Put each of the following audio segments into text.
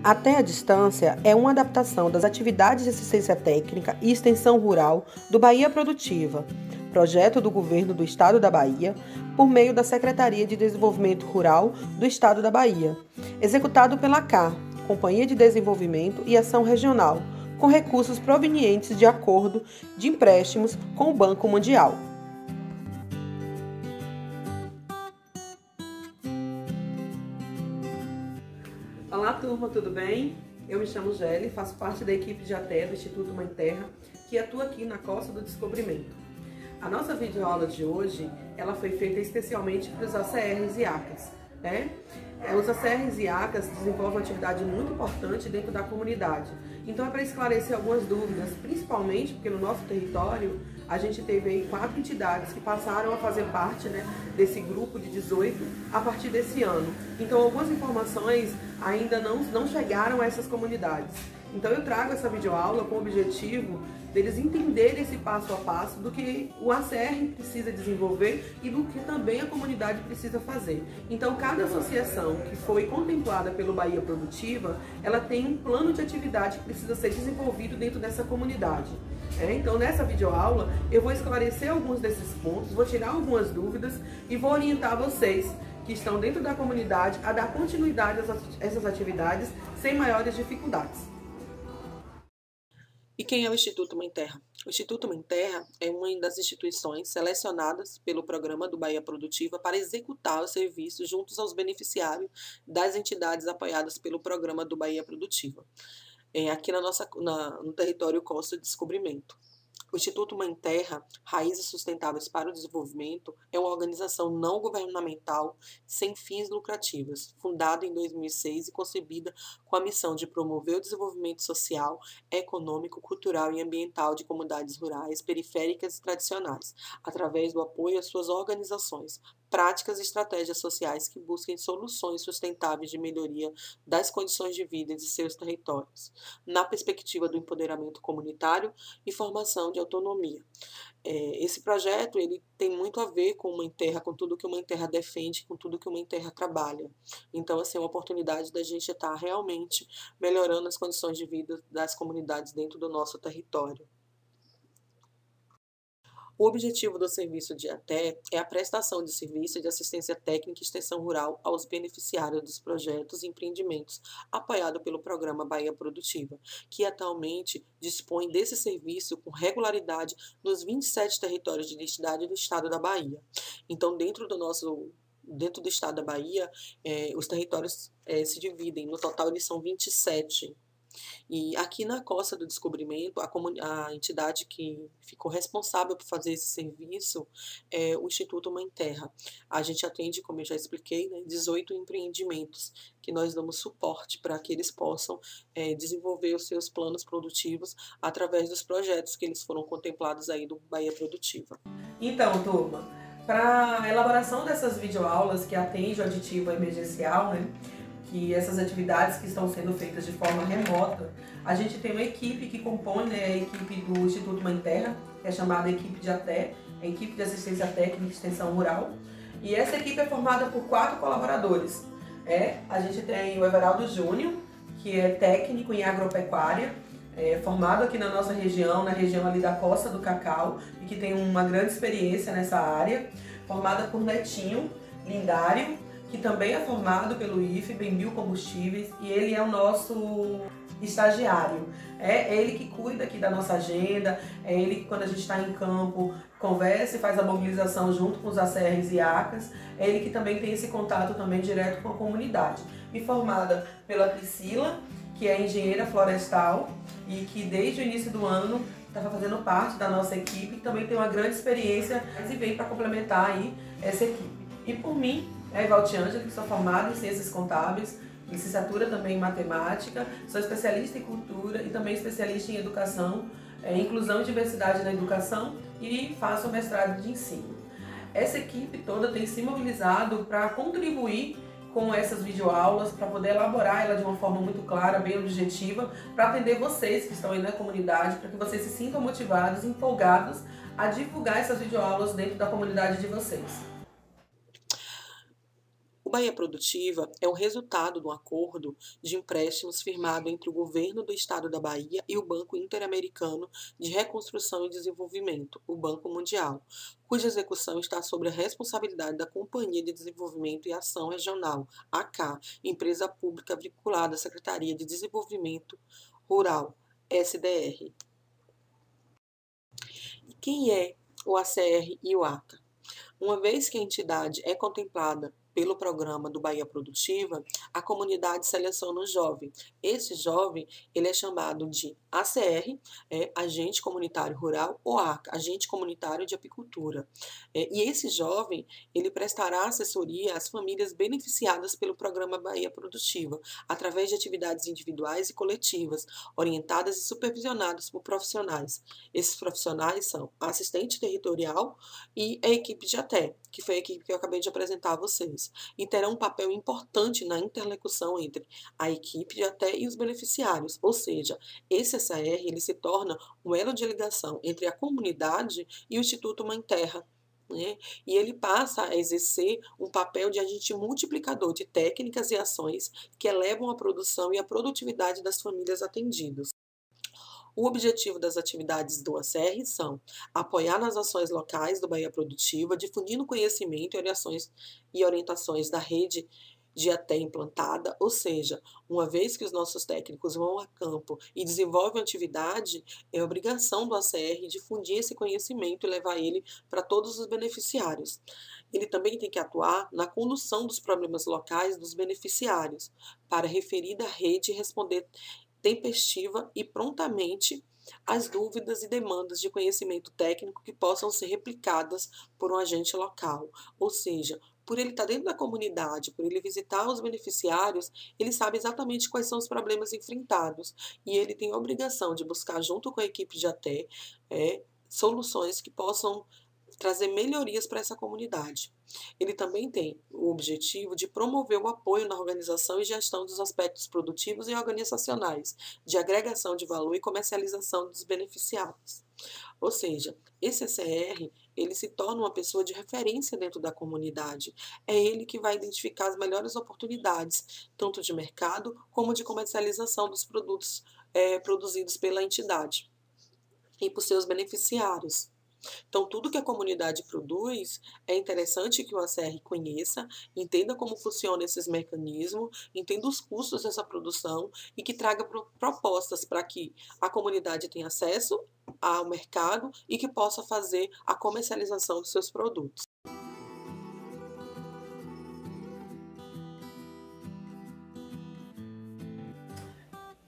Até a Distância é uma adaptação das atividades de assistência técnica e extensão rural do Bahia Produtiva, projeto do Governo do Estado da Bahia, por meio da Secretaria de Desenvolvimento Rural do Estado da Bahia, executado pela CAR, Companhia de Desenvolvimento e Ação Regional, com recursos provenientes de acordo de empréstimos com o Banco Mundial. Olá, turma, tudo bem? Eu me chamo Gélia, faço parte da equipe de ATE do Instituto Mãe Terra, que atua aqui na Costa do Descobrimento. A nossa videoaula de hoje, ela foi feita especialmente para os ACRs e ACAs, né? Os ACRs e ACAs desenvolvem uma atividade muito importante dentro da comunidade. Então é para esclarecer algumas dúvidas, principalmente porque no nosso território a gente teve aí 4 entidades que passaram a fazer parte, né, desse grupo de 18 a partir desse ano. Então algumas informações ainda não chegaram a essas comunidades. Então eu trago essa videoaula com o objetivo deles entenderem esse passo a passo do que o ACR precisa desenvolver e do que também a comunidade precisa fazer. Então cada associação que foi contemplada pelo Bahia Produtiva, ela tem um plano de atividade que precisa ser desenvolvido dentro dessa comunidade. Então nessa videoaula eu vou esclarecer alguns desses pontos, vou tirar algumas dúvidas e vou orientar vocês que estão dentro da comunidade a dar continuidade a essas atividades sem maiores dificuldades. E quem é o Instituto Mãe Terra? O Instituto Mãe Terra é uma das instituições selecionadas pelo programa do Bahia Produtiva para executar os serviços juntos aos beneficiários das entidades apoiadas pelo programa do Bahia Produtiva, aqui no território Costa do Descobrimento. O Instituto Mãe Terra, Raízes Sustentáveis para o Desenvolvimento, é uma organização não governamental sem fins lucrativos, fundada em 2006 e concebida com a missão de promover o desenvolvimento social, econômico, cultural e ambiental de comunidades rurais, periféricas e tradicionais, através do apoio às suas organizações, práticas e estratégias sociais que busquem soluções sustentáveis de melhoria das condições de vida de seus territórios, na perspectiva do empoderamento comunitário e formação de autonomia. Esse projeto ele tem muito a ver com o Mãe Terra, com tudo que o Mãe Terra defende, com tudo que o Mãe Terra trabalha. Então, assim, é uma oportunidade da gente estar realmente melhorando as condições de vida das comunidades dentro do nosso território. O objetivo do serviço de ATE é a prestação de serviço de assistência técnica e extensão rural aos beneficiários dos projetos e empreendimentos apoiado pelo programa Bahia Produtiva, que atualmente dispõe desse serviço com regularidade nos 27 territórios de identidade do estado da Bahia. Então, dentro do estado da Bahia, os territórios se dividem, no total eles são 27. E aqui na Costa do Descobrimento, a entidade que ficou responsável por fazer esse serviço é o Instituto Mãe Terra. A gente atende, como eu já expliquei, 18 empreendimentos que nós damos suporte para que eles possam desenvolver os seus planos produtivos através dos projetos que eles foram contemplados aí do Bahia Produtiva. Então, turma, para a elaboração dessas videoaulas que atende o aditivo emergencial, que essas atividades que estão sendo feitas de forma remota, a gente tem uma equipe que compõe a equipe do Instituto Mãe Terra, que é chamada equipe de ATE, a equipe de assistência técnica e extensão rural, e essa equipe é formada por 4 colaboradores. A gente tem o Everaldo Júnior, que é técnico em agropecuária, formado aqui na nossa região, na região ali da Costa do Cacau, e que tem uma grande experiência nessa área, formada por Netinho Lindário, que também é formado pelo IFB em biocombustíveis, e ele é o nosso estagiário. É ele que cuida aqui da nossa agenda, é ele que, quando a gente está em campo, conversa e faz a mobilização junto com os ACRs e ACAs, é ele que também tem esse contato também direto com a comunidade. E formada pela Priscila, que é engenheira florestal e que desde o início do ano estava fazendo parte da nossa equipe, que também tem uma grande experiência e veio para complementar aí essa equipe. E por mim, Evalti Ângela, que sou formada em Ciências Contábeis, licenciatura também em Matemática, sou especialista em Cultura e também especialista em Educação, Inclusão e Diversidade na Educação e faço mestrado de Ensino. Essa equipe toda tem se mobilizado para contribuir com essas videoaulas, para poder elaborar ela de uma forma muito clara, bem objetiva, para atender vocês que estão aí na comunidade, para que vocês se sintam motivados, empolgados a divulgar essas videoaulas dentro da comunidade de vocês. Bahia Produtiva é o resultado de um acordo de empréstimos firmado entre o governo do estado da Bahia e o Banco Interamericano de Reconstrução e Desenvolvimento, o Banco Mundial, cuja execução está sob a responsabilidade da Companhia de Desenvolvimento e Ação Regional, AK, empresa pública vinculada à Secretaria de Desenvolvimento Rural, SDR. E quem é o ACR e o ACA? Uma vez que a entidade é contemplada pelo programa do Bahia Produtiva, a comunidade seleciona um jovem. Esse jovem, ele é chamado de ACR, Agente Comunitário Rural, ou ACA, Agente Comunitário de Apicultura. E esse jovem, ele prestará assessoria às famílias beneficiadas pelo programa Bahia Produtiva, através de atividades individuais e coletivas, orientadas e supervisionadas por profissionais. Esses profissionais são a assistente territorial e a equipe de ATE, que foi a equipe que eu acabei de apresentar a vocês, e terão um papel importante na interlocução entre a equipe de ATE e os beneficiários, ou seja, esse SAR ele se torna um elo de ligação entre a comunidade e o Instituto Mãe Terra, né? E ele passa a exercer um papel de agente multiplicador de técnicas e ações que elevam a produção e a produtividade das famílias atendidas. O objetivo das atividades do ACR são apoiar nas ações locais do Bahia Produtiva, difundindo conhecimento e orientações da rede de ATE implantada, ou seja, uma vez que os nossos técnicos vão a campo e desenvolvem atividade, é obrigação do ACR difundir esse conhecimento e levar ele para todos os beneficiários. Ele também tem que atuar na condução dos problemas locais dos beneficiários, para a referida rede responder tempestiva e prontamente as dúvidas e demandas de conhecimento técnico que possam ser replicadas por um agente local. Ou seja, por ele estar dentro da comunidade, por ele visitar os beneficiários, ele sabe exatamente quais são os problemas enfrentados e ele tem a obrigação de buscar, junto com a equipe de ATE, soluções que possam trazer melhorias para essa comunidade. Ele também tem o objetivo de promover o apoio na organização e gestão dos aspectos produtivos e organizacionais, de agregação de valor e comercialização dos beneficiados. Ou seja, esse ACR, ele se torna uma pessoa de referência dentro da comunidade. É ele que vai identificar as melhores oportunidades, tanto de mercado como de comercialização dos produtos produzidos pela entidade e por seus beneficiários. Então, tudo que a comunidade produz, é interessante que o ACR conheça, entenda como funcionam esses mecanismos, entenda os custos dessa produção e que traga propostas para que a comunidade tenha acesso ao mercado e que possa fazer a comercialização dos seus produtos.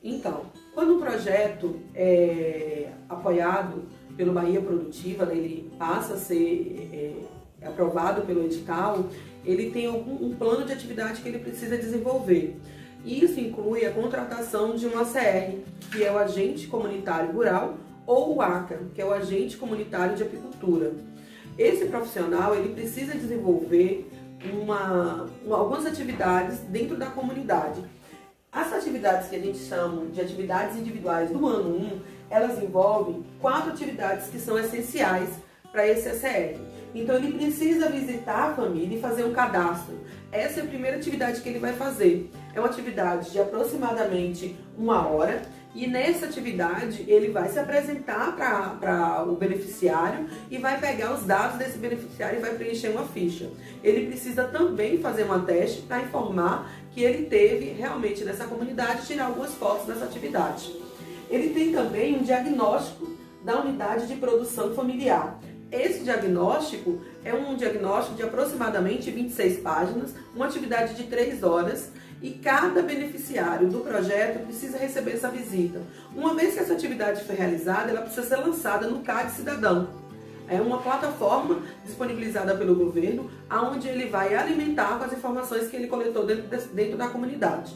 Então, quando um projeto é apoiado pelo Bahia Produtiva, ele passa a ser aprovado pelo edital, ele tem um plano de atividade que ele precisa desenvolver. E isso inclui a contratação de um ACR, que é o Agente Comunitário Rural, ou o ACA, que é o Agente Comunitário de Apicultura. Esse profissional ele precisa desenvolver algumas atividades dentro da comunidade. As atividades que a gente chama de atividades individuais do ano 1, elas envolvem 4 atividades que são essenciais para esse ACR. Então ele precisa visitar a família e fazer um cadastro. Essa é a primeira atividade que ele vai fazer. É uma atividade de aproximadamente 1 hora e nessa atividade ele vai se apresentar para o beneficiário e vai pegar os dados desse beneficiário e vai preencher uma ficha. Ele precisa também fazer uma teste para informar que ele teve realmente nessa comunidade, tirar algumas fotos dessa atividade. Ele tem também um diagnóstico da unidade de produção familiar. Esse diagnóstico é um diagnóstico de aproximadamente 26 páginas, uma atividade de 3 horas e cada beneficiário do projeto precisa receber essa visita. Uma vez que essa atividade foi realizada, ela precisa ser lançada no CAD Cidadão. É uma plataforma disponibilizada pelo governo, onde ele vai alimentar com as informações que ele coletou dentro da comunidade.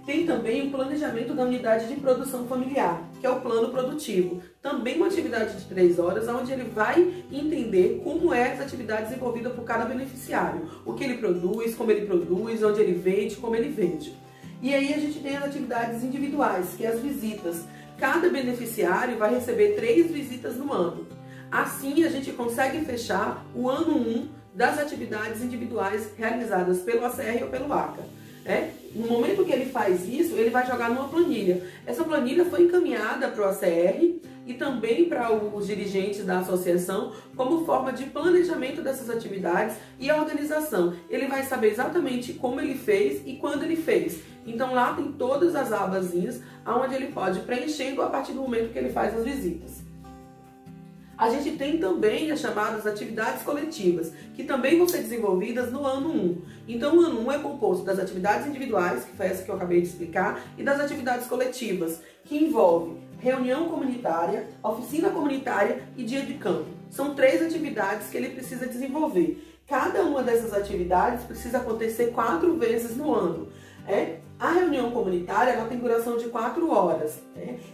Tem também o planejamento da unidade de produção familiar, que é o plano produtivo. Também uma atividade de 3 horas, onde ele vai entender como é essa atividade desenvolvida por cada beneficiário. O que ele produz, como ele produz, onde ele vende, como ele vende. E aí a gente tem as atividades individuais, que é as visitas. Cada beneficiário vai receber 3 visitas no ano. Assim a gente consegue fechar o ano 1 das atividades individuais realizadas pelo ACR ou pelo ACA. No momento que ele faz isso, ele vai jogar numa planilha. Essa planilha foi encaminhada para o ACR e também para os dirigentes da associação como forma de planejamento dessas atividades e organização. Ele vai saber exatamente como ele fez e quando ele fez. Então lá tem todas as abazinhas onde ele pode ir preenchendo a partir do momento que ele faz as visitas. A gente tem também as chamadas atividades coletivas, que também vão ser desenvolvidas no ano 1. Então, o ano 1 é composto das atividades individuais, que foi essa que eu acabei de explicar, e das atividades coletivas, que envolve reunião comunitária, oficina comunitária e dia de campo. São 3 atividades que ele precisa desenvolver. Cada uma dessas atividades precisa acontecer 4 vezes no ano. A reunião comunitária ela tem duração de 4 horas.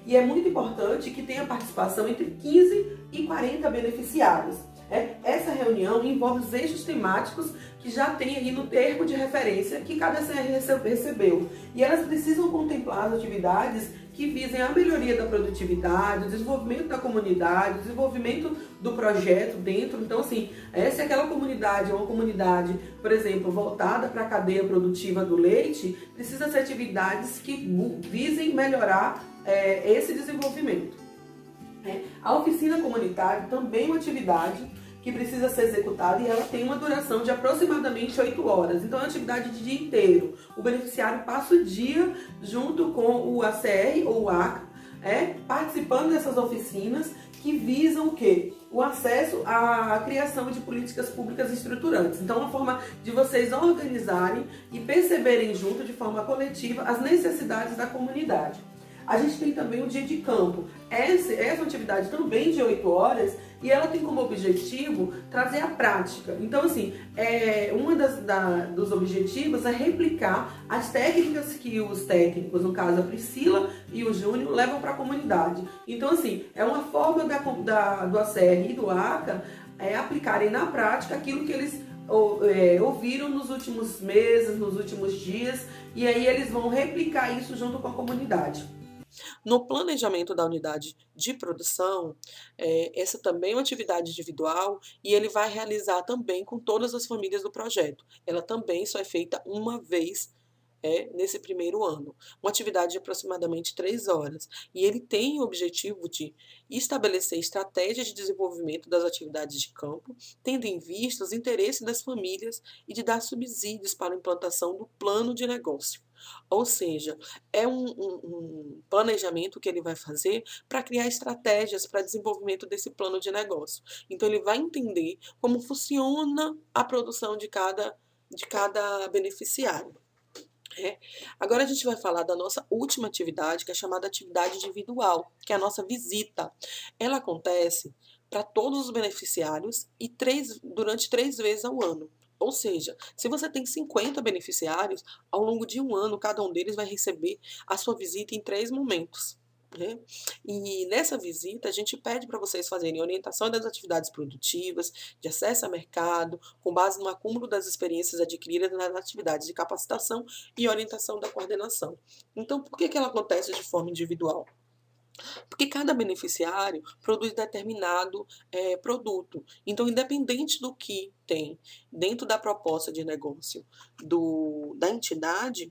E é muito importante que tenha participação entre 15 e 40 beneficiários. Essa reunião envolve os eixos temáticos que já tem aí no termo de referência que cada CR recebeu. E elas precisam contemplar as atividades que visem a melhoria da produtividade, o desenvolvimento da comunidade, o desenvolvimento do projeto dentro. Então, assim, se aquela comunidade é uma comunidade, por exemplo, voltada para a cadeia produtiva do leite, precisa ser atividades que visem melhorar esse desenvolvimento. A oficina comunitária também é uma atividade que precisa ser executada e ela tem uma duração de aproximadamente 8 horas. Então é uma atividade de dia inteiro. O beneficiário passa o dia junto com o ACR ou o ACA, participando dessas oficinas que visam o quê? O acesso à criação de políticas públicas estruturantes. Então, é uma forma de vocês organizarem e perceberem junto, de forma coletiva, as necessidades da comunidade. A gente tem também o dia de campo. Essa é uma atividade também de 8 horas e ela tem como objetivo trazer a prática. Então, assim, dos objetivos é replicar as técnicas que os técnicos, no caso a Priscila e o Júnior, levam para a comunidade. Então, assim, é uma forma do ACR e do ACA aplicarem na prática aquilo que eles ouviram nos últimos meses, nos últimos dias, e aí eles vão replicar isso junto com a comunidade. No planejamento da unidade de produção, essa também é uma atividade individual e ele vai realizar também com todas as famílias do projeto. Ela também só é feita uma vez nesse primeiro ano. Uma atividade de aproximadamente 3 horas. E ele tem o objetivo de estabelecer estratégias de desenvolvimento das atividades de campo, tendo em vista os interesses das famílias e de dar subsídios para a implantação do plano de negócio. Ou seja, é um planejamento que ele vai fazer para criar estratégias para desenvolvimento desse plano de negócio. Então, ele vai entender como funciona a produção de cada beneficiário. Agora a gente vai falar da nossa última atividade, que é chamada atividade individual, que é a nossa visita. Ela acontece para todos os beneficiários e durante 3 vezes ao ano. Ou seja, se você tem 50 beneficiários, ao longo de um ano, cada um deles vai receber a sua visita em 3 momentos. E nessa visita, a gente pede para vocês fazerem orientação das atividades produtivas, de acesso ao mercado, com base no acúmulo das experiências adquiridas nas atividades de capacitação e orientação da coordenação. Então, por que ela acontece de forma individual? Porque cada beneficiário produz determinado produto. Então, independente do que tem dentro da proposta de negócio da entidade,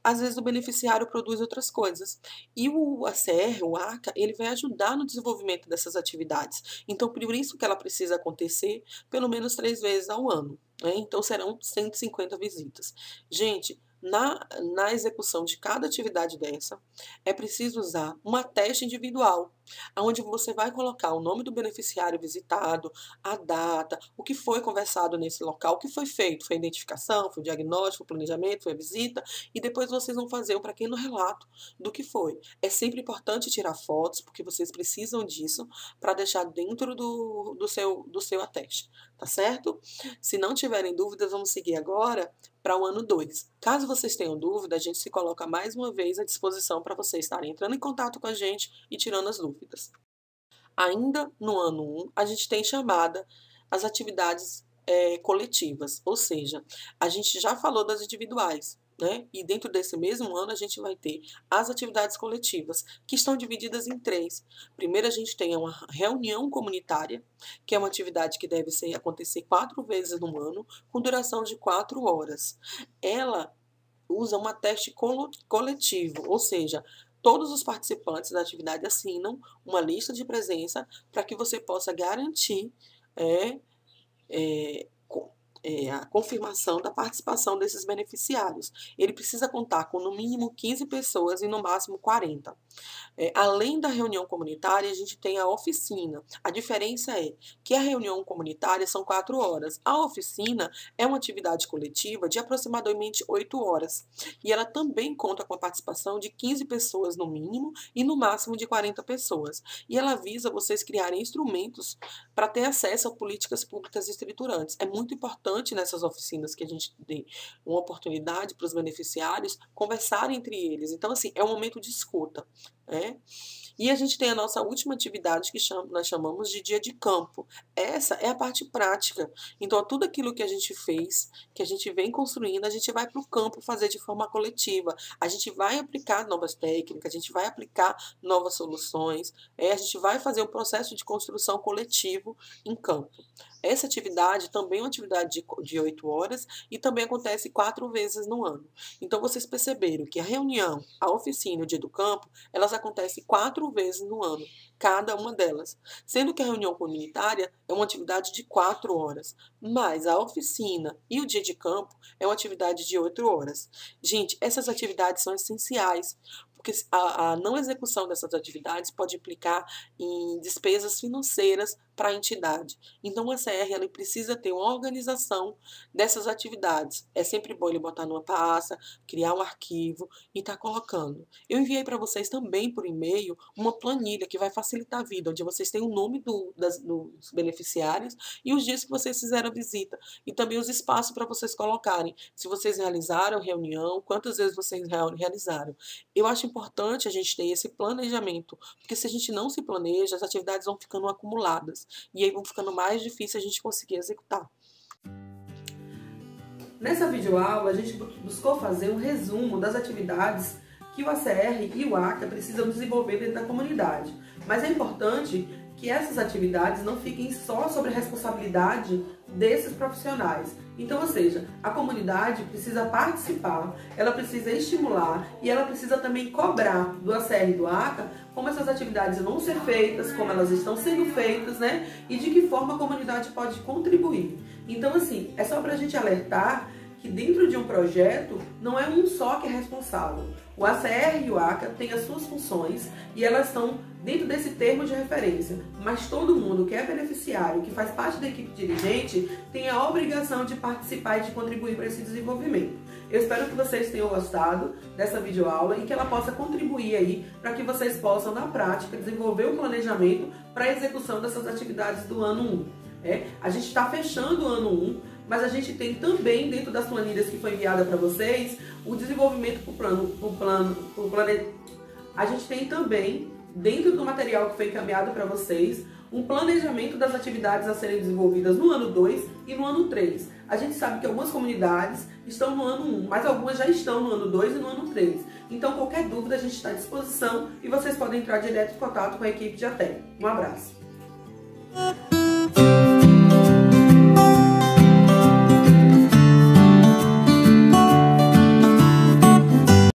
às vezes o beneficiário produz outras coisas. E o ACR, o ACA, ele vai ajudar no desenvolvimento dessas atividades. Então, por isso que ela precisa acontecer pelo menos 3 vezes ao ano. Então, serão 150 visitas. Gente, na execução de cada atividade dessa, é preciso usar uma teste individual, onde você vai colocar o nome do beneficiário visitado, a data, o que foi conversado nesse local, o que foi feito, foi a identificação, foi o diagnóstico, foi o planejamento, foi a visita, e depois vocês vão fazer um pequeno relato do que foi. É sempre importante tirar fotos, porque vocês precisam disso para deixar dentro do seu ateste, tá certo? Se não tiverem dúvidas, vamos seguir agora para o ano 2. Caso vocês tenham dúvida, a gente se coloca mais uma vez à disposição para vocês estarem entrando em contato com a gente e tirando as dúvidas. Ainda no ano 1, a gente tem chamada as atividades coletivas, ou seja, a gente já falou das individuais, né? E dentro desse mesmo ano a gente vai ter as atividades coletivas, que estão divididas em 3. Primeiro a gente tem uma reunião comunitária, que é uma atividade que deve acontecer 4 vezes no ano, com duração de 4 horas. Ela usa um teste coletivo, ou seja, todos os participantes da atividade assinam uma lista de presença para que você possa garantir a confirmação da participação desses beneficiários. Ele precisa contar com no mínimo 15 pessoas e no máximo 40. Além da reunião comunitária, a gente tem a oficina. A diferença é que a reunião comunitária são 4 horas. A oficina é uma atividade coletiva de aproximadamente 8 horas. E ela também conta com a participação de 15 pessoas no mínimo e no máximo de 40 pessoas. E ela visa vocês criarem instrumentos para ter acesso a políticas públicas estruturantes. É muito importante nessas oficinas que a gente dê uma oportunidade para os beneficiários conversarem entre eles. Então, assim, é um momento de escuta. E a gente tem a nossa última atividade que nós chamamos de dia de campo. Essa é a parte prática. Então, tudo aquilo que a gente fez, que a gente vem construindo, a gente vai para o campo fazer de forma coletiva. A gente vai aplicar novas técnicas, a gente vai aplicar novas soluções, a gente vai fazer um processo de construção coletivo em campo. Essa atividade também é uma atividade de 8 horas e também acontece 4 vezes no ano. Então, vocês perceberam que a reunião, a oficina e o dia do campo, elas acontecem 4 vezes no ano, cada uma delas. Sendo que a reunião comunitária é uma atividade de 4 horas, mas a oficina e o dia de campo é uma atividade de 8 horas. Gente, essas atividades são essenciais, porque a não execução dessas atividades pode implicar em despesas financeiras para a entidade. Então, o ECR ela precisa ter uma organização dessas atividades. É sempre bom ele botar numa pasta, criar um arquivo e estar colocando. Eu enviei para vocês também por e-mail uma planilha que vai facilitar a vida, onde vocês têm o nome dos beneficiários e os dias que vocês fizeram a visita. E também os espaços para vocês colocarem. Se vocês realizaram reunião, quantas vezes vocês realizaram. Eu acho importante a gente ter esse planejamento, porque se a gente não se planeja, as atividades vão ficando acumuladas. E aí vão ficando mais difícil a gente conseguir executar. Nessa videoaula, a gente buscou fazer um resumo das atividades que o ACR e o ACA precisam desenvolver dentro da comunidade. Mas é importante que essas atividades não fiquem só sobre a responsabilidade desses profissionais. Então, ou seja, a comunidade precisa participar, ela precisa estimular e ela precisa também cobrar do ACR e do ACA como essas atividades vão ser feitas, como elas estão sendo feitas, né? E de que forma a comunidade pode contribuir. Então, assim, é só para a gente alertar que dentro de um projeto não é um só que é responsável. O ACR e o ACA têm as suas funções e elas estão dentro desse termo de referência, mas todo mundo que é beneficiário, que faz parte da equipe dirigente, tem a obrigação de participar e de contribuir para esse desenvolvimento. Eu espero que vocês tenham gostado dessa videoaula e que ela possa contribuir aí para que vocês possam, na prática, desenvolver o planejamento para a execução dessas atividades do ano 1. A gente está fechando o ano 1, mas a gente tem também, dentro das planilhas que foi enviada para vocês, o desenvolvimento A gente tem também, dentro do material que foi encaminhado para vocês, um planejamento das atividades a serem desenvolvidas no ano 2 e no ano 3. A gente sabe que algumas comunidades estão no ano 1, mas algumas já estão no ano 2 e no ano 3. Então, qualquer dúvida, a gente está à disposição e vocês podem entrar direto em contato com a equipe de ATEC. Um abraço!